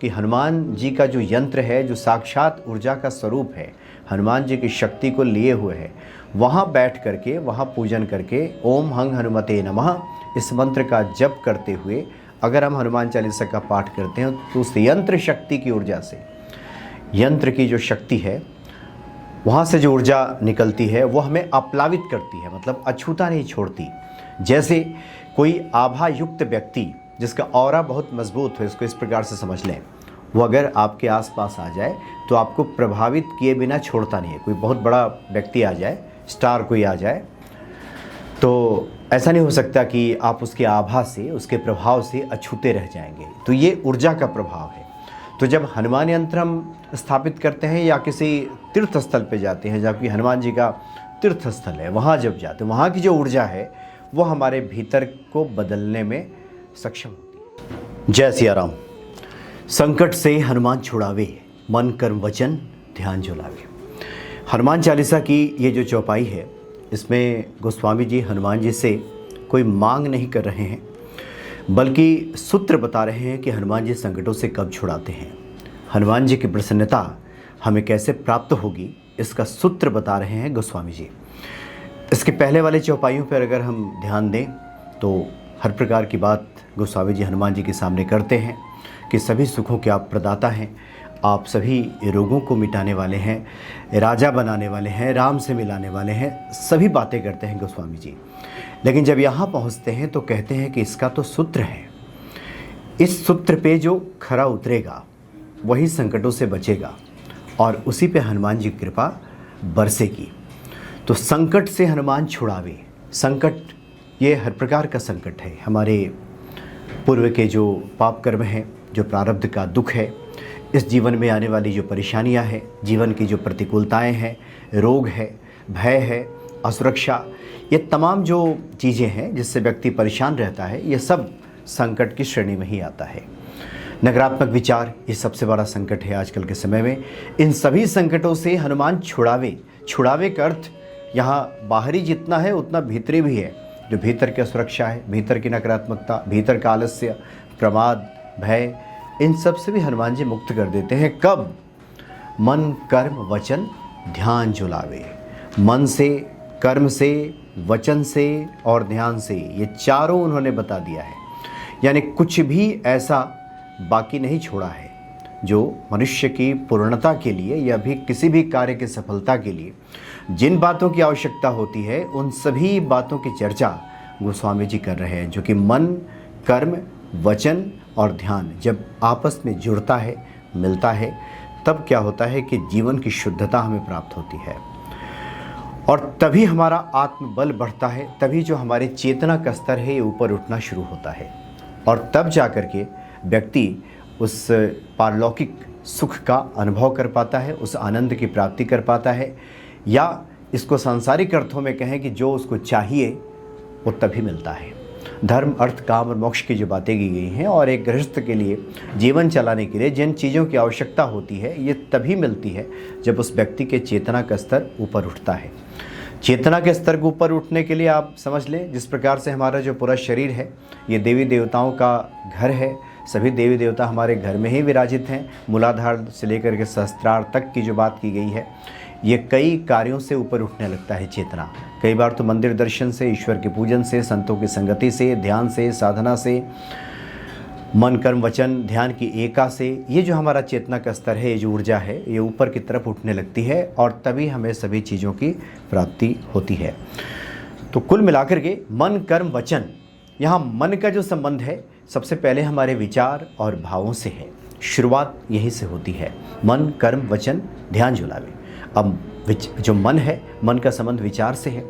कि हनुमान जी का जो यंत्र है, जो साक्षात ऊर्जा का स्वरूप है, हनुमान जी की शक्ति को लिए हुए है, वहाँ बैठ करके, वहाँ पूजन करके ओम हंग हनुमते नमः इस मंत्र का जप करते हुए अगर हम हनुमान चालीसा का पाठ करते हैं तो उस यंत्र शक्ति की ऊर्जा से, यंत्र की जो शक्ति है वहाँ से जो ऊर्जा निकलती है वो हमें अप्लावित करती है, मतलब अछूता नहीं छोड़ती। जैसे कोई आभा युक्त व्यक्ति जिसका ऑरा बहुत मजबूत है, इसको इस प्रकार से समझ लें, वो अगर आपके आसपास आ जाए तो आपको प्रभावित किए बिना छोड़ता नहीं है। कोई बहुत बड़ा व्यक्ति आ जाए, स्टार कोई आ जाए, तो ऐसा नहीं हो सकता कि आप उसके आभा से, उसके प्रभाव से अछूते रह जाएंगे। तो ये ऊर्जा का प्रभाव है। तो जब हनुमान यंत्र हम स्थापित करते हैं या किसी तीर्थ स्थल पे जाते हैं, जबकि हनुमान जी का तीर्थ स्थल है, वहाँ जब जाते हैं, वहाँ की जो ऊर्जा है वो हमारे भीतर को बदलने में सक्षम होती है। जय सिया राम। संकट से हनुमान छुड़ावे, मन कर्म वचन ध्यान जुलावे। हनुमान चालीसा की ये जो चौपाई है, इसमें गोस्वामी जी हनुमान जी से कोई मांग नहीं कर रहे हैं, बल्कि सूत्र बता रहे हैं कि हनुमान जी संकटों से कब छुड़ाते हैं, हनुमान जी की प्रसन्नता हमें कैसे प्राप्त होगी, इसका सूत्र बता रहे हैं गोस्वामी जी। इसके पहले वाले चौपाइयों पर अगर हम ध्यान दें तो हर प्रकार की बात गोस्वामी जी हनुमान जी के सामने करते हैं कि सभी सुखों के आप प्रदाता हैं, आप सभी रोगों को मिटाने वाले हैं, राजा बनाने वाले हैं, राम से मिलाने वाले हैं, सभी बातें करते हैं गोस्वामी जी। लेकिन जब यहाँ पहुँचते हैं तो कहते हैं कि इसका तो सूत्र है, इस सूत्र पे जो खरा उतरेगा वही संकटों से बचेगा और उसी पे हनुमान जी की कृपा बरसेगी। तो संकट से हनुमान छुड़ावे। संकट ये हर प्रकार का संकट है, हमारे पूर्व के जो पाप कर्म हैं, जो प्रारब्ध का दुख है, इस जीवन में आने वाली जो परेशानियां हैं, जीवन की जो प्रतिकूलताएं हैं, रोग है, भय है, असुरक्षा, ये तमाम जो चीज़ें हैं जिससे व्यक्ति परेशान रहता है, ये सब संकट की श्रेणी में ही आता है। नकारात्मक विचार ये सबसे बड़ा संकट है आजकल के समय में। इन सभी संकटों से हनुमान छुड़ावे। छुड़ावे का अर्थ यहाँ बाहरी जितना है उतना भीतरी भी है। जो भीतर की असुरक्षा है, भीतर की नकारात्मकता, भीतर का आलस्य, प्रमाद, भय, इन सब से भी हनुमान जी मुक्त कर देते हैं। कब? मन कर्म वचन ध्यान जुलावे। मन से, कर्म से, वचन से और ध्यान से, ये चारों उन्होंने बता दिया है। यानी कुछ भी ऐसा बाकी नहीं छोड़ा है जो मनुष्य की पूर्णता के लिए या भी किसी भी कार्य की सफलता के लिए जिन बातों की आवश्यकता होती है, उन सभी बातों की चर्चा गोस्वामी जी कर रहे हैं। जो कि मन, कर्म, वचन और ध्यान जब आपस में जुड़ता है, मिलता है, तब क्या होता है कि जीवन की शुद्धता हमें प्राप्त होती है और तभी हमारा आत्मबल बढ़ता है, तभी जो हमारे चेतना का स्तर है ये ऊपर उठना शुरू होता है और तब जा कर के व्यक्ति उस पारलौकिक सुख का अनुभव कर पाता है, उस आनंद की प्राप्ति कर पाता है, या इसको सांसारिक अर्थों में कहें कि जो उसको चाहिए वो तभी मिलता है। धर्म, अर्थ, काम और मोक्ष की जो बातें की गई हैं और एक गृहस्थ के लिए जीवन चलाने के लिए जिन चीज़ों की आवश्यकता होती है, ये तभी मिलती है जब उस व्यक्ति के चेतना का स्तर ऊपर उठता है। चेतना के स्तर को ऊपर उठने के लिए आप समझ लें, जिस प्रकार से हमारा जो पूरा शरीर है ये देवी देवताओं का घर है, सभी देवी देवता हमारे घर में ही विराजित हैं। मूलाधार से लेकर के सहस्त्रार तक की जो बात की गई है, ये कई कार्यों से ऊपर उठने लगता है चेतना। कई बार तो मंदिर दर्शन से, ईश्वर के पूजन से, संतों की संगति से, ध्यान से, साधना से, मन कर्म वचन ध्यान की एका से, ये जो हमारा चेतना का स्तर है, ये जो ऊर्जा है, ये ऊपर की तरफ उठने लगती है और तभी हमें सभी चीज़ों की प्राप्ति होती है। तो कुल मिलाकर के मन कर्म वचन, यहाँ मन का जो संबंध है सबसे पहले हमारे विचार और भावों से है। शुरुआत यहीं से होती है, मन कर्म वचन ध्यान जुलावे। अब जो मन है, मन का संबंध विचार से है,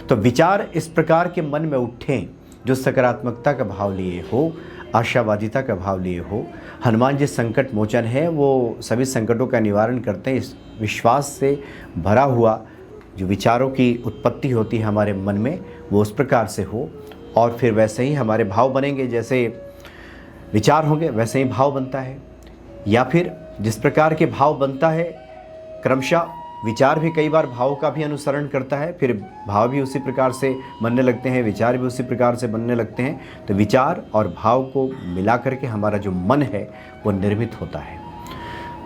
तो विचार इस प्रकार के मन में उठें जो सकारात्मकता का भाव लिए हो, आशावादिता का भाव लिए हो। हनुमान जी संकट मोचन है, वो सभी संकटों का निवारण करते हैं। इस विश्वास से भरा हुआ जो विचारों की उत्पत्ति होती है हमारे मन में, वो उस प्रकार से हो और फिर वैसे ही हमारे भाव बनेंगे। जैसे विचार होंगे वैसे ही भाव बनता है, या फिर जिस प्रकार के भाव बनता है क्रमशः विचार भी कई बार भाव का भी अनुसरण करता है, फिर भाव भी उसी प्रकार से बनने लगते हैं, विचार भी उसी प्रकार से बनने लगते हैं। तो विचार और भाव को मिला करके हमारा जो मन है वो निर्मित होता है।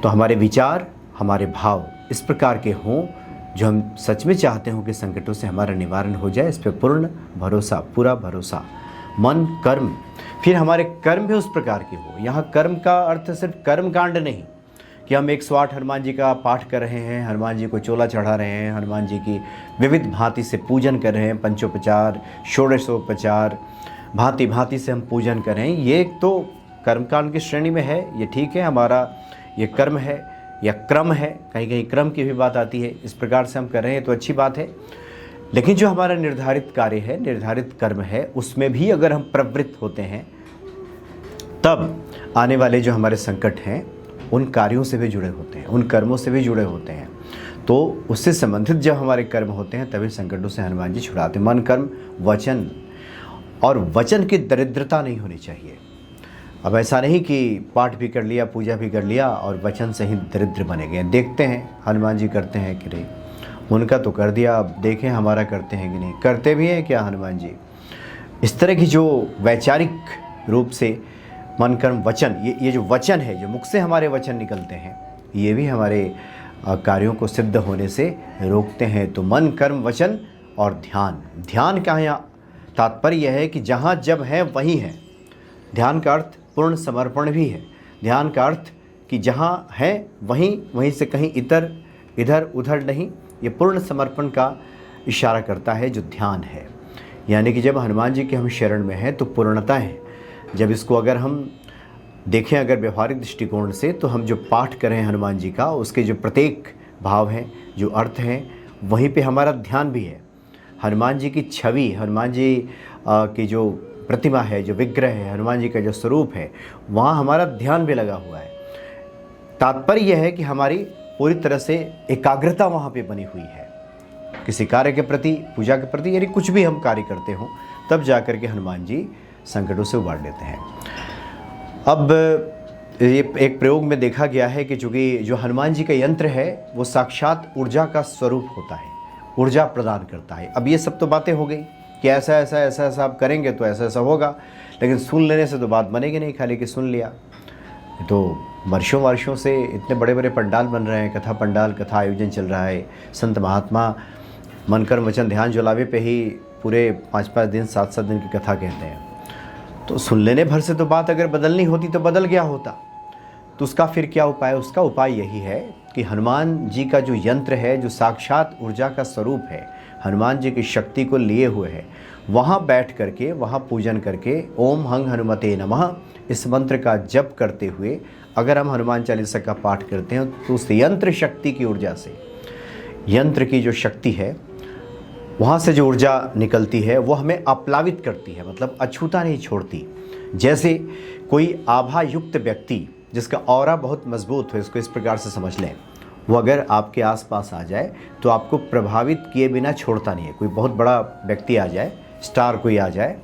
तो हमारे विचार, हमारे भाव इस प्रकार के हों जो हम सच में चाहते हो कि संकटों से हमारा निवारण हो जाए, इस पर पूर्ण भरोसा, पूरा भरोसा। मन, कर्म, फिर हमारे कर्म भी उस प्रकार के हो। यहाँ कर्म का अर्थ सिर्फ कर्म कांड नहीं कि हम 108 हनुमान जी का पाठ कर रहे हैं, हनुमान जी को चोला चढ़ा रहे हैं, हनुमान जी की विविध भांति से पूजन कर रहे हैं, पंचोपचार, षोडशोपचार, भांति भांति से हम पूजन कर रहे हैं। ये तो कर्मकांड की श्रेणी में है, ये ठीक है, हमारा ये कर्म है या क्रम है, कहीं कहीं क्रम की भी बात आती है। इस प्रकार से हम कर रहे हैं तो अच्छी बात है। लेकिन जो हमारा निर्धारित कार्य है, निर्धारित कर्म है, उसमें भी अगर हम प्रवृत्त होते हैं तब आने वाले जो हमारे संकट हैं उन कार्यों से भी जुड़े होते हैं, उन कर्मों से भी जुड़े होते हैं। तो उससे संबंधित जब हमारे कर्म होते हैं तभी संकटों से हनुमान जी छुड़ाते हैं। मन, कर्म, वचन, और वचन की दरिद्रता नहीं होनी चाहिए। अब ऐसा नहीं कि पाठ भी कर लिया, पूजा भी कर लिया और वचन से ही दरिद्र बने गए। देखते हैं हनुमान जी करते हैं कि नहीं, उनका तो कर दिया, अब देखें हमारा करते हैं कि नहीं। करते भी हैं क्या हनुमान जी? इस तरह की जो वैचारिक रूप से मन, कर्म, वचन, ये जो वचन है, जो मुख से हमारे वचन निकलते हैं, ये भी हमारे कार्यों को सिद्ध होने से रोकते हैं। तो मन, कर्म, वचन और ध्यान। ध्यान का यहाँ तात्पर्य यह है कि जहाँ जब है वहीं है। ध्यान का अर्थ पूर्ण समर्पण भी है। ध्यान का अर्थ कि जहाँ है वहीं, वहीं से कहीं इधर उधर नहीं। ये पूर्ण समर्पण का इशारा करता है जो ध्यान है। यानी कि जब हनुमान जी के हम शरण में हैं तो पूर्णता है। जब इसको अगर हम देखें अगर व्यवहारिक दृष्टिकोण से, तो हम जो पाठ कर रहे हैं हनुमान जी का, उसके जो प्रत्येक भाव हैं, जो अर्थ हैं, वहीं पे हमारा ध्यान भी है। हनुमान जी की छवि, हनुमान जी की जो प्रतिमा है, जो विग्रह है, हनुमान जी का जो स्वरूप है, वहाँ हमारा ध्यान भी लगा हुआ है। तात्पर्य यह है कि हमारी पूरी तरह से एकाग्रता वहाँ पे बनी हुई है किसी कार्य के प्रति, पूजा के प्रति, यानी कुछ भी हम कार्य करते हों, तब जा कर के हनुमान जी संकटों से उबार लेते हैं। अब ये एक प्रयोग में देखा गया है कि चूँकि जो हनुमान जी का यंत्र है वो साक्षात ऊर्जा का स्वरूप होता है, ऊर्जा प्रदान करता है। अब ये सब तो बातें हो गई कि ऐसा ऐसा ऐसा ऐसा आप करेंगे तो ऐसा ऐसा होगा, लेकिन सुन लेने से तो बात बनेगी नहीं, खाली कि सुन लिया। तो वर्षों से इतने बड़े बड़े पंडाल बन रहे हैं, कथा पंडाल, कथा आयोजन चल रहा है, संत महात्मा मन, कर्म, वचन, ध्यान जुलावे पे ही पूरे 5-5 दिन 7-7 दिन की कथा कहते हैं। तो सुन लेने भर से तो बात अगर बदलनी होती तो बदल गया होता। तो उसका फिर क्या उपाय? उसका उपाय यही है कि हनुमान जी का जो यंत्र है, जो साक्षात ऊर्जा का स्वरूप है, हनुमान जी की शक्ति को लिए हुए है, वहाँ बैठ करके, वहाँ पूजन करके ओम हंग हनुमते नमः इस मंत्र का जप करते हुए अगर हम हनुमान चालीसा का पाठ करते हैं तो उस यंत्र शक्ति की ऊर्जा से, यंत्र की जो शक्ति है, वहाँ से जो ऊर्जा निकलती है वो हमें अप्लावित करती है, मतलब अछूता नहीं छोड़ती। जैसे कोई आभा युक्त व्यक्ति जिसका ऑरा बहुत मजबूत हो, इसको इस प्रकार से समझ लें, वो अगर आपके आसपास आ जाए तो आपको प्रभावित किए बिना छोड़ता नहीं है। कोई बहुत बड़ा व्यक्ति आ जाए, स्टार कोई आ जाए,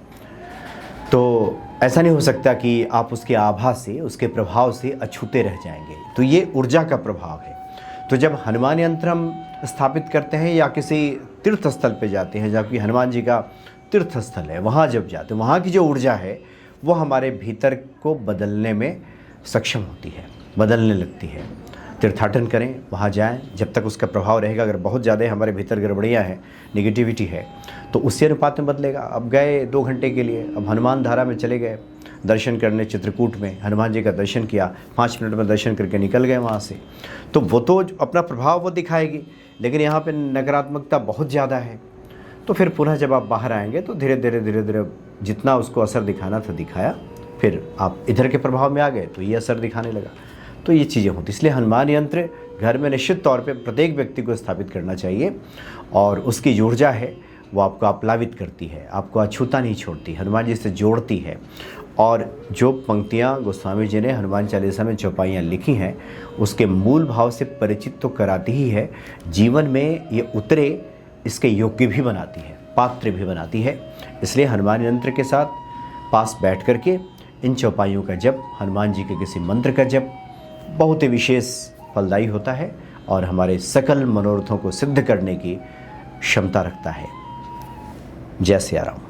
तो ऐसा नहीं हो सकता कि आप उसके आभा से, उसके प्रभाव से अछूते रह जाएंगे। तो ये ऊर्जा का प्रभाव है। तो जब हनुमान यंत्र हम स्थापित करते हैं या किसी तीर्थ स्थल पे जाते हैं, जबकि हनुमान जी का तीर्थ स्थल है, वहाँ जब जाते हैं, वहाँ की जो ऊर्जा है वो हमारे भीतर को बदलने में सक्षम होती है, बदलने लगती है। तीर्थाटन करें, वहाँ जाएं, जब तक उसका प्रभाव रहेगा। अगर बहुत ज़्यादा हमारे भीतर गड़बड़ियाँ हैं, निगेटिविटी है, तो उसी अनुपात में बदलेगा। अब गए 2 घंटे के लिए, अब हनुमान धारा में चले गए दर्शन करने, चित्रकूट में हनुमान जी का दर्शन किया, 5 मिनट में दर्शन करके निकल गए वहाँ से, तो वो तो अपना प्रभाव वो दिखाएगी। लेकिन यहाँ पे नकारात्मकता बहुत ज़्यादा है, तो फिर पुनः जब आप बाहर आएंगे तो धीरे धीरे जितना उसको असर दिखाना था दिखाया, फिर आप इधर के प्रभाव में आ गए तो ये असर दिखाने लगा। तो ये चीज़ें होती, इसलिए हनुमान यंत्र घर में निश्चित तौर पे प्रत्येक व्यक्ति को स्थापित करना चाहिए, और उसकी जो ऊर्जा है वो आपको आप्लावित करती है, आपको अछूता नहीं छोड़ती, हनुमान जी से जोड़ती है। और जो पंक्तियाँ गोस्वामी जी ने हनुमान चालीसा में चौपाइयाँ लिखी हैं, उसके मूल भाव से परिचित तो कराती ही है, जीवन में ये उतरे इसके योग्य भी बनाती है, पात्र भी बनाती है। इसलिए हनुमान यंत्र के साथ पास बैठ करके इन चौपाइयों का जप, हनुमान जी के किसी मंत्र का जप बहुत ही विशेष फलदायी होता है। और हमारे सकल मनोरथों को सिद्ध करने की क्षमता रखता है। जय सिया राम।